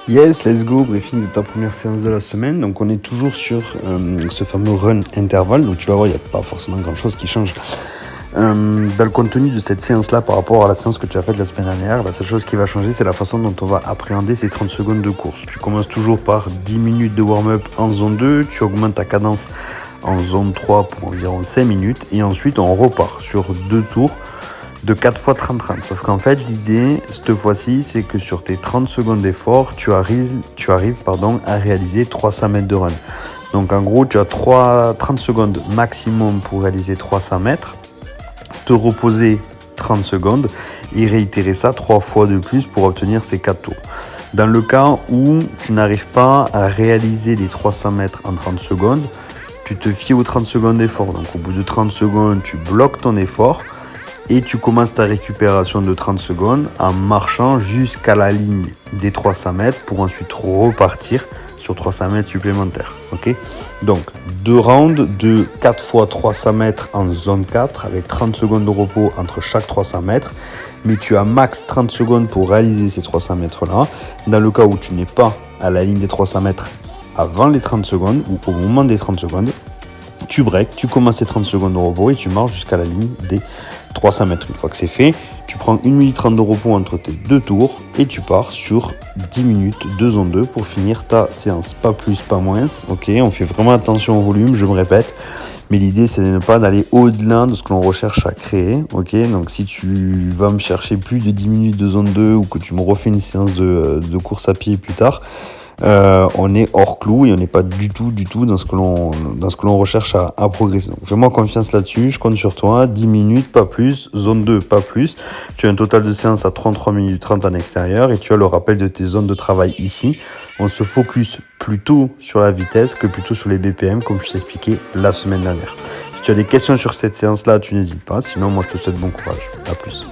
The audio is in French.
Yes, let's go, briefing de ta première séance de la semaine. Donc on est toujours sur ce fameux run intervalle. Donc tu vas voir, il n'y a pas forcément grand chose qui change dans le contenu de cette séance-là par rapport à la séance que tu as faite la semaine dernière. La seule chose qui va changer, c'est la façon dont on va appréhender ces 30 secondes de course. Tu commences toujours par 10 minutes de warm-up en zone 2, tu augmentes ta cadence en zone 3 pour environ 5 minutes et ensuite on repart sur 2 tours de 4 fois 30-30. Sauf qu'en fait, l'idée, cette fois-ci, c'est que sur tes 30 secondes d'effort, tu arrives à réaliser 300 mètres de run. Donc en gros, tu as 30 secondes maximum pour réaliser 300 mètres, te reposer 30 secondes et réitérer ça 3 fois de plus pour obtenir ces 4 tours. Dans le cas où tu n'arrives pas à réaliser les 300 mètres en 30 secondes, tu te fies aux 30 secondes d'effort. Donc au bout de 30 secondes, tu bloques ton effort et tu commences ta récupération de 30 secondes en marchant jusqu'à la ligne des 300 mètres pour ensuite repartir sur 300 mètres supplémentaires. Okay, donc 2 rounds de 4 fois 300 mètres en zone 4 avec 30 secondes de repos entre chaque 300 mètres. Mais tu as max 30 secondes pour réaliser ces 300 mètres-là. Dans le cas où tu n'es pas à la ligne des 300 mètres avant les 30 secondes ou au moment des 30 secondes, tu breaks, tu commences tes 30 secondes de repos et tu marches jusqu'à la ligne des 300 mètres. Une fois que c'est fait, tu prends 1 minute 30 de repos entre tes 2 tours et tu pars sur 10 minutes de zone 2 pour finir ta séance. Pas plus, pas moins. Ok, on fait vraiment attention au volume, je me répète. Mais l'idée, c'est de ne pas d'aller au-delà de ce que l'on recherche à créer. Ok, donc si tu vas me chercher plus de 10 minutes de zone 2 ou que tu me refais une séance de course à pied plus tard, on est hors clou et on n'est pas du tout dans ce que l'on recherche à progresser. Donc fais-moi confiance là-dessus, je compte sur toi. 10 minutes, pas plus, zone 2, pas plus. Tu as un total de séance à 33 minutes 30 en extérieur et tu as le rappel de tes zones de travail ici. On se focus plutôt sur la vitesse que plutôt sur les BPM comme je t'expliquais la semaine dernière. Si tu as des questions sur cette séance-là, tu n'hésites pas. Sinon, moi, je te souhaite bon courage. À plus.